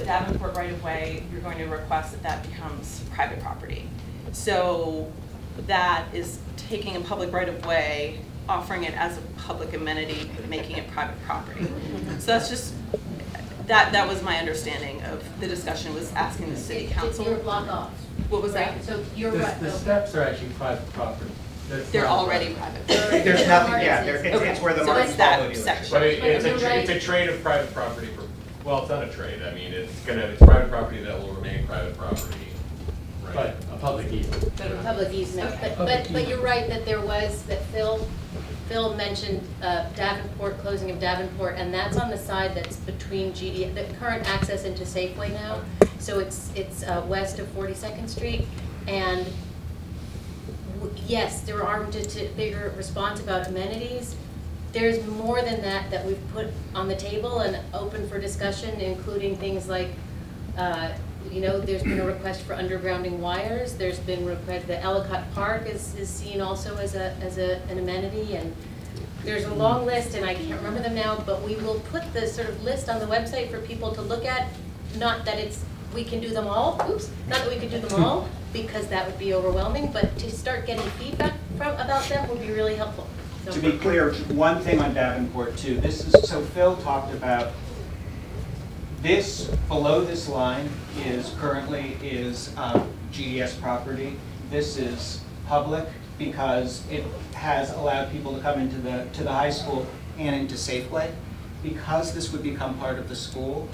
Davenport right-of-way, you're going to request that that becomes private property. So that is taking a public right-of-way, offering it as a public amenity, making it private property. So that's just, that was my understanding of the discussion, was asking the city council. You're block off. What was Right, that? so you're right. The steps are actually private property. They're already private. There's nothing, yeah, it's where the So Martin it's that Polo dealership. section. But it's a trade of private property for, well, it's not a trade, I mean, it's private property that will remain private property, right? But a public easement. Public easement, Okay. but you're right that there was, that Phil mentioned Davenport, closing of Davenport, and that's on the side that's between GD, the current access into Safeway now. So it's west of 42nd Street, and yes, there are, to bigger response about amenities. There's more than that that we've put on the table and open for discussion, including things like, you know, there's been a request for undergrounding wires. There's been request, the Ellicott Park is seen also as an amenity, and there's a long list, and I can't remember them now, but we will put the sort of list on the website for people to look at. Not that we can do them all, not that we could do them all, because that would be overwhelming, but to start getting feedback about them would be really helpful. So. To be clear, one thing on Davenport too, so Phil talked about this, below this line currently is GDS property. This is public because it has allowed people to come into the high school and into Safeway. Because this would become part of the school,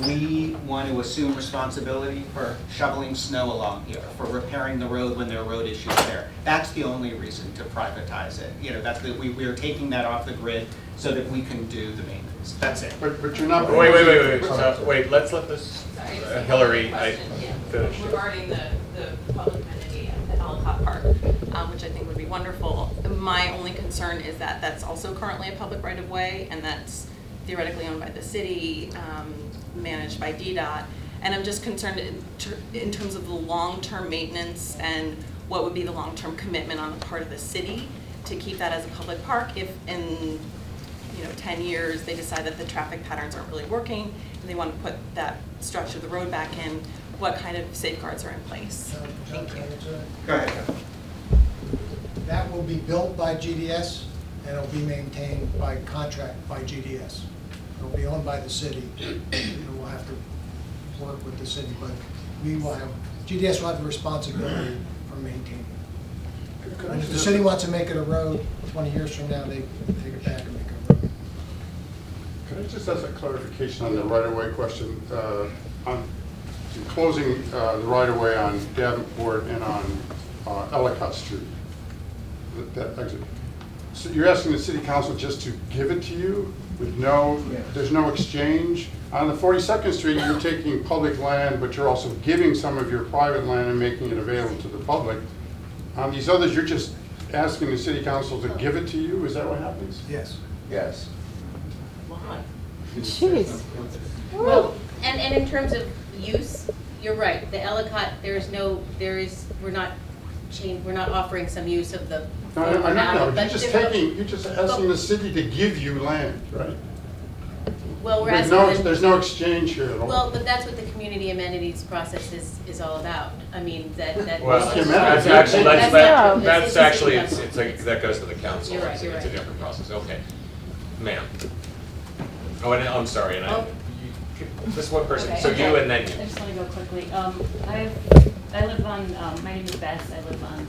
we want to assume responsibility for shoveling snow along here, for repairing the road when there are road issues there. That's the only reason to privatize it. You know, that's we are taking that off the grid so that we can do the maintenance. That's it. But you're not. Wait. So, wait, let's let this Hillary finish. Regarding the public amenity at the Ellicott Park, which I think would be wonderful. My only concern is that that's also currently a public right-of-way, and that's theoretically owned by the city, managed by DDOT. And I'm just concerned in terms of the long-term maintenance and what would be the long-term commitment on the part of the city to keep that as a public park if in 10 years they decide that the traffic patterns aren't really working and they want to put that stretch of the road back in, what kind of safeguards are in place? Thank you. Go ahead. That will be built by GDS and it'll be maintained by contract by GDS. It'll be owned by the city. We'll have to work with the city, but GDS will have the responsibility for maintaining it. And if the city wants to make it a road 20 years from now, they take it back and make it a road. Can I just ask a clarification on the right-of-way question? On closing the right-of-way on Davenport and on Ellicott Street, that exit. So you're asking the city council just to give it to you with there's no exchange? On the 42nd Street, you're taking public land, but you're also giving some of your private land and making it available to the public. On these others, you're just asking the city council to give it to you? Is that what happens? Yes. Yes. Why? Jeez. Well, and in terms of use, you're right. The Ellicott, we're not offering some use of the. No, you're just asking the city to give you land, right? Well, we're asking. There's no exchange here at all. Well, but that's what the community amenities process is all about. I mean, that. Well, That's actually, that goes to the council. You're right, It's you're a right. different process. Okay. Ma'am. Oh, and I'm sorry, and this one person, Okay. so you and then you. I just want to go quickly. I live on, my name is Bess, I live on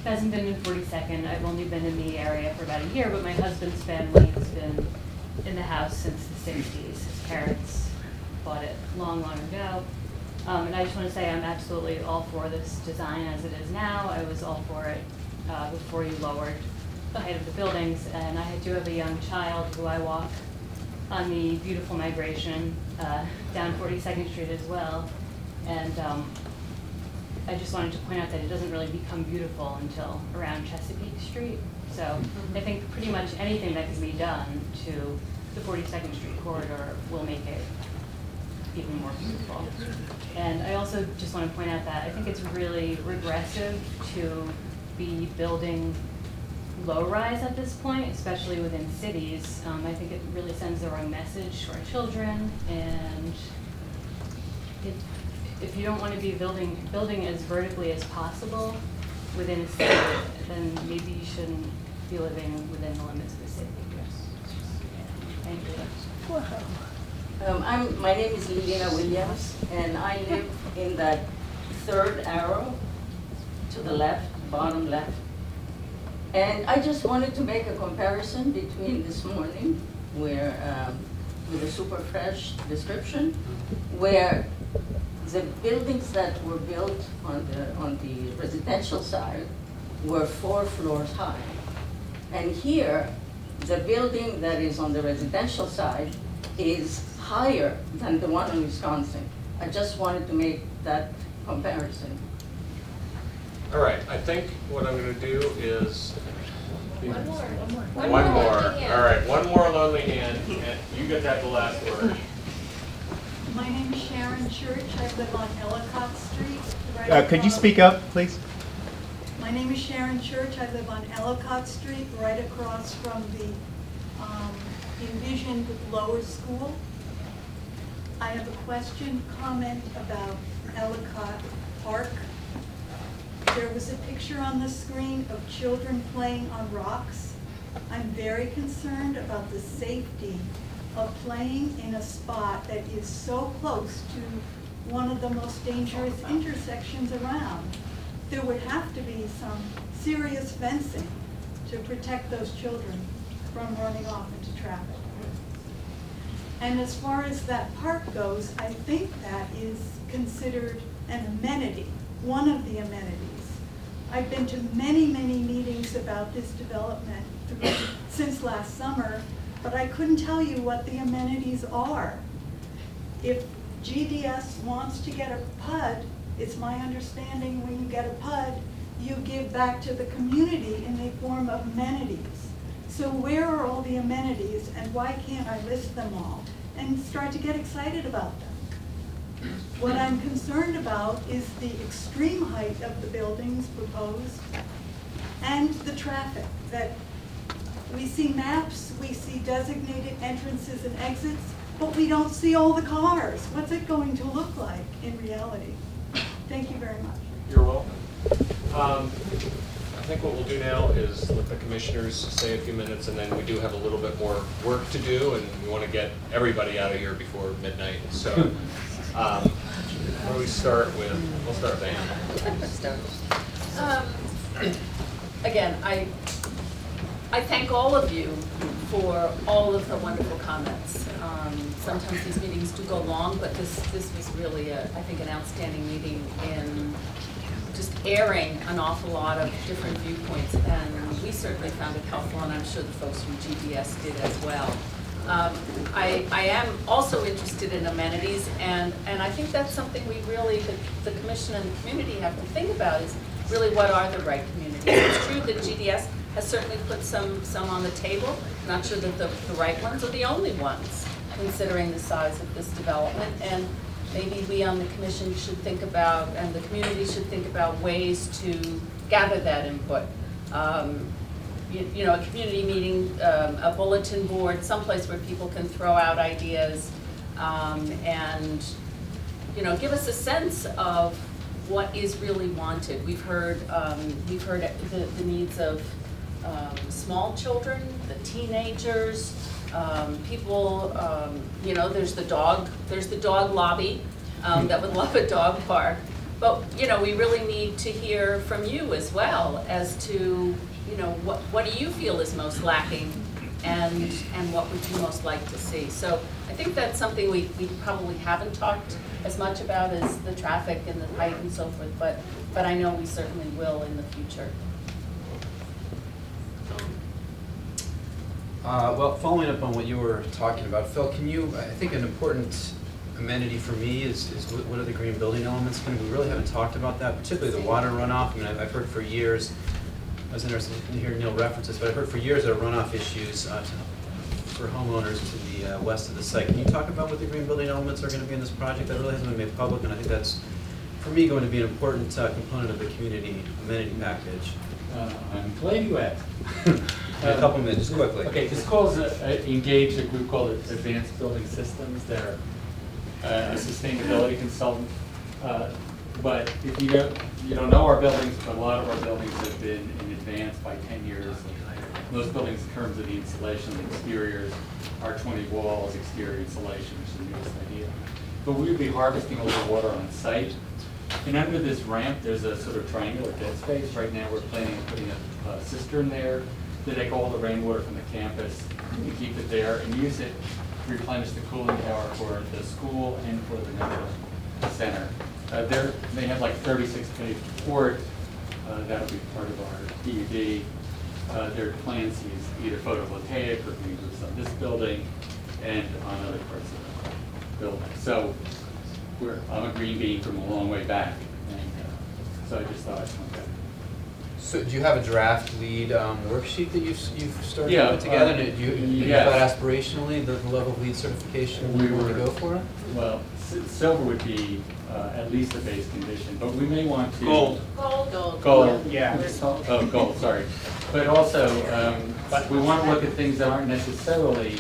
Pheasant and 42nd. I've only been in the area for about a year, but my husband's family has been in the house since the 60s. His parents bought it long, long ago. And I just want to say I'm absolutely all for this design as it is now. I was all for it before you lowered the height of the buildings. And I do have a young child who I walk on the beautiful migration down 42nd Street as well. And I just wanted to point out that it doesn't really become beautiful until around Chesapeake Street. So I think pretty much anything that can be done to the 42nd Street corridor will make it even more beautiful. And I also just want to point out that I think it's really regressive to be building low-rise at this point, especially within cities. I think it really sends the wrong message to our children, and if you don't want to be building as vertically as possible within a city, then maybe you shouldn't be living within the limits of the city. Thank you. My name is Liliana Williams, and I live in that third arrow to the left, bottom left. And I just wanted to make a comparison between this morning, where with a super fresh description, where the buildings that were built on the residential side were 4 floors high. And here, the building that is on the residential side is higher than the one in Wisconsin. I just wanted to make that comparison. All right, I think what I'm gonna do is. One more. One more. All right, one more lonely hand, and you get to have the last word. My name is Sharon Church. I live on Ellicott Street. Right Could you across- speak up, please? My name is Sharon Church. I live on Ellicott Street, right across from the envisioned lower school. I have a question, comment about Ellicott Park. There was a picture on the screen of children playing on rocks. I'm very concerned about the safety of playing in a spot that is so close to one of the most dangerous intersections around. There would have to be some serious fencing to protect those children from running off into traffic. And as far as that park goes, I think that is considered an amenity, one of the amenities. I've been to many, many meetings about this development since last summer, but I couldn't tell you what the amenities are. If GDS wants to get a PUD, it's my understanding when you get a PUD, you give back to the community in the form of amenities. So where are all the amenities, and why can't I list them all and start to get excited about them? What I'm concerned about is the extreme height of the buildings proposed and the traffic. That we see maps, we see designated entrances and exits, but we don't see all the cars. What's it going to look like in reality? Thank you very much. You're welcome. I think what we'll do now is let the commissioners say a few minutes, and then we do have a little bit more work to do, and we want to get everybody out of here before midnight. So, where do we start with? We'll start with Ann. Again, I thank all of you for all of the wonderful comments. Sometimes these meetings do go long, but this was really, I think, an outstanding meeting in just airing an awful lot of different viewpoints, and we certainly found it helpful, and I'm sure the folks from GDS did as well. I am also interested in amenities, and I think that's something we really, the commission and the community have to think about, is really what are the right communities. It's true that GDS has certainly put some on the table. I'm not sure that the right ones are the only ones, considering the size of this development, and maybe we on the commission should think about, and the community should think about ways to gather that input. You know, a community meeting, a bulletin board, someplace where people can throw out ideas, and, you know, give us a sense of what is really wanted. We've heard the needs of small children, the teenagers, people, you know, there's the dog lobby that would love a dog park. But, you know, we really need to hear from you as well as to, you know, what do you feel is most lacking, and what would you most like to see? So I think that's something we probably haven't talked as much about as the traffic and the height and so forth, but I know we certainly will in the future. Well, following up on what you were talking about, Phil, can you, I think an important amenity for me is what are the green building elements? We really haven't talked about that, particularly the water runoff. I mean, I've heard for years, I was interested in hearing Neil references, but I've heard for years there are runoff issues for homeowners to the west of the site. Can you talk about what the green building elements are going to be in this project? That really hasn't been made public, and I think that's, for me, going to be an important component of the community amenity package. I'm glad you asked. A couple minutes, just quickly. Okay, this calls engaged a group called Advanced Building Systems. They're a sustainability consultant. But if you don't know our buildings, but a lot of our buildings have been in advance by 10 years. Most buildings in terms of the insulation, the exteriors, R20 walls, exterior insulation, which is the newest idea. But we would be harvesting all the water on site. And under this ramp, there's a sort of triangular dead space. Right now, we're planning on putting a cistern there to take all the rainwater from the campus and keep it there and use it to replenish the cooling tower for the school and for the medical center. They have like 36-page report. That'll be part of our PUD. Their plans use either photovoltaic or green roofs on this building and on other parts of the building. So I'm a green bean from a long way back, and so I just thought I'd come back. So do you have a draft lead worksheet that you've started to Yeah, put together? And you yes. thought aspirationally the level of lead certification We you want to were- go for? Well, silver would be at least a base condition, but we may want to. Gold. Gold. Yeah. Oh, gold, sorry. But also, we want to look at things that aren't necessarily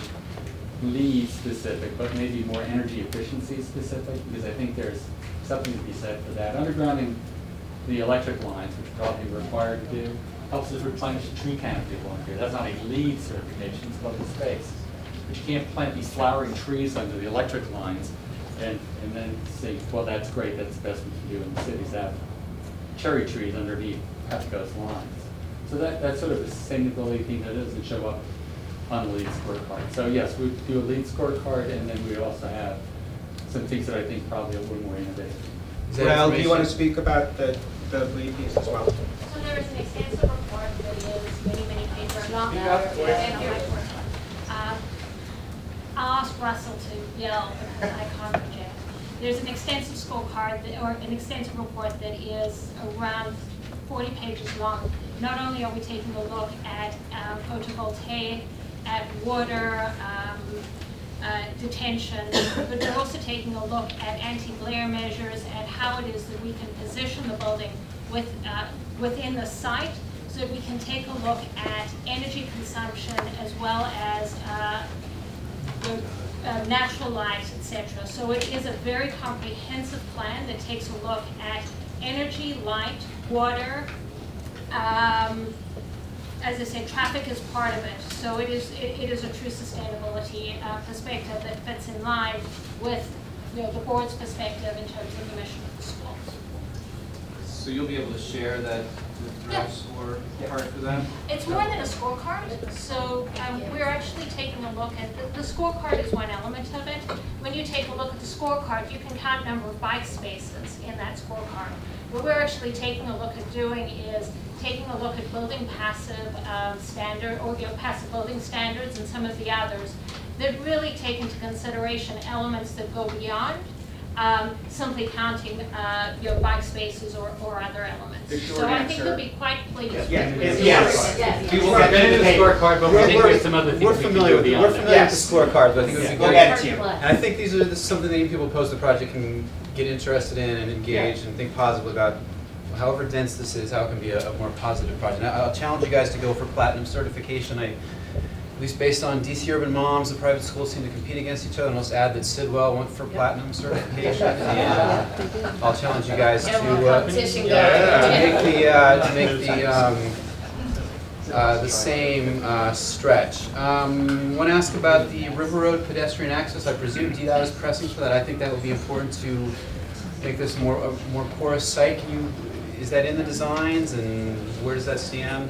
LEED specific, but maybe more energy efficiency specific, because I think there's something to be said for that. Undergrounding the electric lines, which we're probably required to do, helps us replenish the tree canopy along here. That's not a LEED certification, it's open space. But you can't plant these flowering trees under the electric lines and then say, well, that's great, that's the best we can do in the cities, have cherry trees underneath Pepco's lines. So that's sort of a sustainability thing that doesn't show up on the LEED scorecard. So yes, we do a LEED scorecard, and then we also have some things that I think probably are a little more innovative. Is that Well, do you want to information- speak about the LEED piece as well? So there is an extensive report that is many pages long. Speak up, please. I'll ask Russell to yell because I can't project. There's an extensive scorecard or an extensive report that is around 40 pages long. Not only are we taking a look at photovoltaic, at water, detention, but we're also taking a look at anti-glare measures and how it is that we can position the building within the site so that we can take a look at energy consumption as well as natural light, etc. So it is a very comprehensive plan that takes a look at energy, light, water. As I said, traffic is part of it. So it is a true sustainability perspective that fits in line with the board's perspective in terms of the mission of the school. So you'll be able to share that draft score card for them? It's more than a scorecard. So we're actually taking a look at, the scorecard is one element of it. When you take a look at the scorecard, you can count number of bike spaces in that scorecard. What we're actually taking a look at doing is taking a look at building passive standard, or passive building standards and some of the others that really take into consideration elements that go beyond simply counting bike spaces or other elements. The short So I think answer- you'll be quite pleased. Yes. We will We're get going to into the the scorecard, but we think there's some other things we can do beyond We're that. familiar with Yes. the scorecard, but I think it would be We'll good. get it to you. And I think these are something that people opposed to the project can get interested in and engage and think positively about. However dense this is, how it can be a more positive project. Now, I'll challenge you guys to go for platinum certification. At least based on DC Urban Moms, the private schools seem to compete against each other. And let's add that Sidwell went for platinum certification. And I'll challenge you guys to competition make the same stretch. Want to ask about the River Road pedestrian access. I presume DDOT is pressing for that. I think that will be important to make this a more porous site. Is that in the designs, and where does that stand?